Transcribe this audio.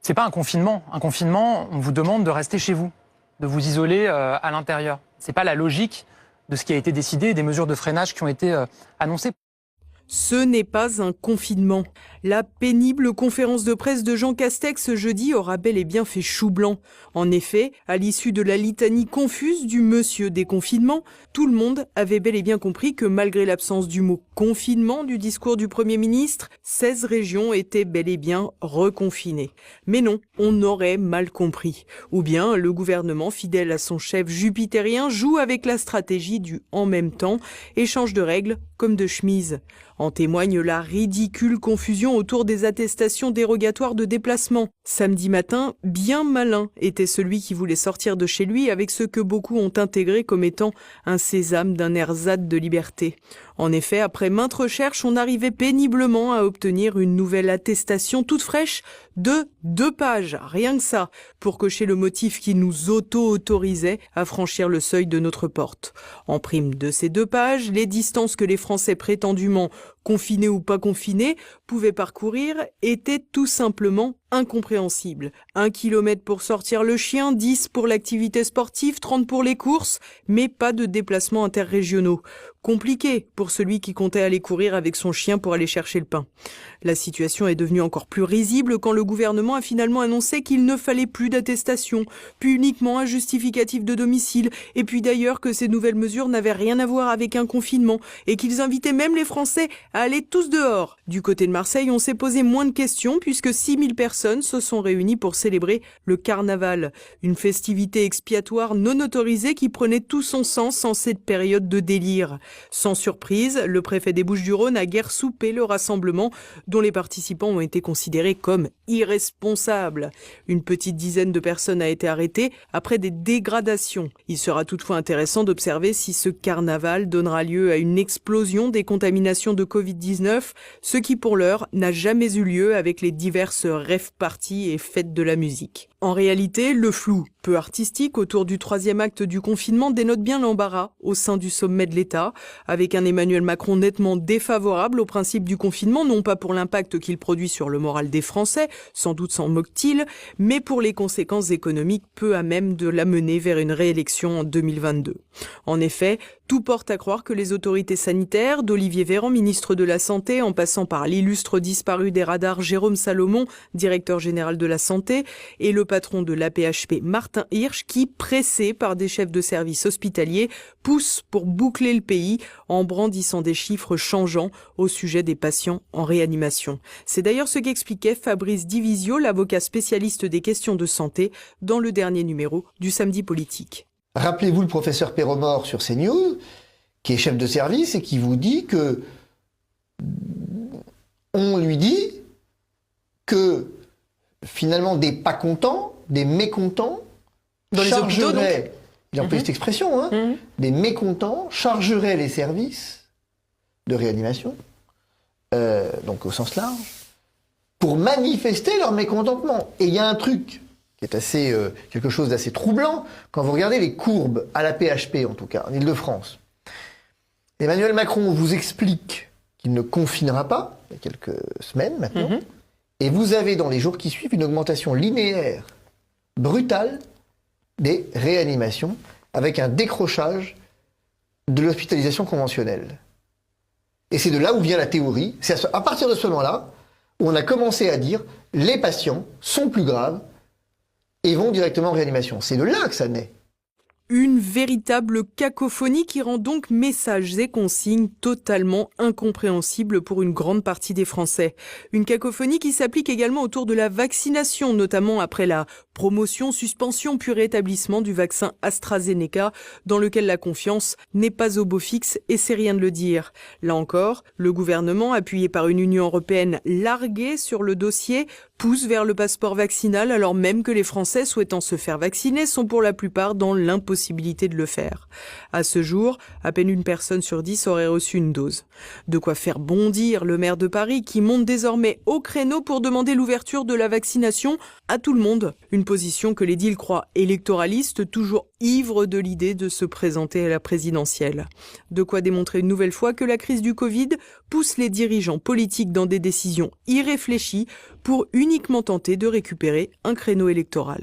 C'est pas un confinement. Un confinement, on vous demande de rester chez vous, de vous isoler à l'intérieur. C'est pas la logique de ce qui a été décidé et des mesures de freinage qui ont été annoncées. Ce n'est pas un confinement. La pénible conférence de presse de Jean Castex jeudi aura bel et bien fait chou blanc. En effet, à l'issue de la litanie confuse du monsieur déconfinement, tout le monde avait bel et bien compris que malgré l'absence du mot confinement du discours du Premier ministre, 16 régions étaient bel et bien reconfinées. Mais non, on aurait mal compris. Ou bien le gouvernement, fidèle à son chef jupitérien, joue avec la stratégie du « en même temps » et change de règles comme de chemise. En témoigne la ridicule confusion autour des attestations dérogatoires de déplacement. Samedi matin, bien malin était celui qui voulait sortir de chez lui avec ce que beaucoup ont intégré comme étant un sésame d'un ersatz de liberté. En effet, après maintes recherches, on arrivait péniblement à obtenir une nouvelle attestation toute fraîche de 2 pages, rien que ça, pour cocher le motif qui nous auto-autorisait à franchir le seuil de notre porte. En prime de ces 2 pages, les distances que les Français prétendument confinés ou pas confinés pouvaient parcourir étaient tout simplement incompréhensibles. 1 kilomètre pour sortir le chien, 10 pour l'activité sportive, 30 pour les courses, mais pas de déplacements interrégionaux. Compliqué pour celui qui comptait aller courir avec son chien pour aller chercher le pain. La situation est devenue encore plus risible quand le gouvernement a finalement annoncé qu'il ne fallait plus d'attestation, puis uniquement un justificatif de domicile, et puis d'ailleurs que ces nouvelles mesures n'avaient rien à voir avec un confinement, et qu'ils invitaient même les Français à aller tous dehors. Du côté de Marseille, on s'est posé moins de questions puisque 6000 personnes se sont réunies pour célébrer le carnaval, une festivité expiatoire non autorisée qui prenait tout son sens en cette période de délire. Sans surprise, le préfet des Bouches-du-Rhône a guère soupé le rassemblement dont les participants ont été considérés comme irresponsables. Une petite dizaine de personnes a été arrêtée après des dégradations. Il sera toutefois intéressant d'observer si ce carnaval donnera lieu à une explosion des contaminations de Covid-19, ce qui pour l'heure n'a jamais eu lieu avec les diverses rave-parties et fêtes de la musique. En réalité, le flou, peu artistique, autour du 3e acte du confinement dénote bien l'embarras au sein du sommet de l'État, avec un Emmanuel Macron nettement défavorable au principe du confinement, non pas pour l'impact qu'il produit sur le moral des Français, sans doute s'en moque-t-il, mais pour les conséquences économiques peu à même de l'amener vers une réélection en 2022. En effet, tout porte à croire que les autorités sanitaires, d'Olivier Véran, ministre de la Santé, en passant par l'illustre disparu des radars Jérôme Salomon, directeur général de la Santé, et le patron de l'AP-HP Martin Hirsch, qui, pressé par des chefs de service hospitaliers, pousse pour boucler le pays en brandissant des chiffres changeants au sujet des patients en réanimation. C'est d'ailleurs ce qu'expliquait Fabrice Divisio, l'avocat spécialiste des questions de santé, dans le dernier numéro du Samedi Politique. Rappelez-vous le professeur Perromort sur CNews, qui est chef de service et qui vous dit que on lui dit que finalement des pas contents, des mécontents dans les hôpitaux, donc. Il a employé cette expression, hein, des mécontents chargeraient les services de réanimation, donc au sens large, pour manifester leur mécontentement. Et il y a un truc qui est assez quelque chose d'assez troublant quand vous regardez les courbes à la PHP en tout cas en Île-de-France. Emmanuel Macron vous explique qu'il ne confinera pas il y a quelques semaines maintenant, et vous avez dans les jours qui suivent une augmentation linéaire brutale des réanimations avec un décrochage de l'hospitalisation conventionnelle. Et c'est de là où vient la théorie. C'est à partir de ce moment-là où on a commencé à dire les patients sont plus graves et vont directement en réanimation. C'est de là que ça naît. Une véritable cacophonie qui rend donc messages et consignes totalement incompréhensibles pour une grande partie des Français. Une cacophonie qui s'applique également autour de la vaccination, notamment après la promotion, suspension puis rétablissement du vaccin AstraZeneca, dans lequel la confiance n'est pas au beau fixe et c'est rien de le dire. Là encore, le gouvernement, appuyé par une Union européenne larguée sur le dossier, pousse vers le passeport vaccinal alors même que les Français souhaitant se faire vacciner sont pour la plupart dans l'impossibilité de le faire. À ce jour, à peine une personne sur 10 aurait reçu une dose. De quoi faire bondir le maire de Paris qui monte désormais au créneau pour demander l'ouverture de la vaccination à tout le monde. Une position que l'édile croit électoraliste, toujours ivre de l'idée de se présenter à la présidentielle. De quoi démontrer une nouvelle fois que la crise du Covid pousse les dirigeants politiques dans des décisions irréfléchies pour uniquement tenter de récupérer un créneau électoral.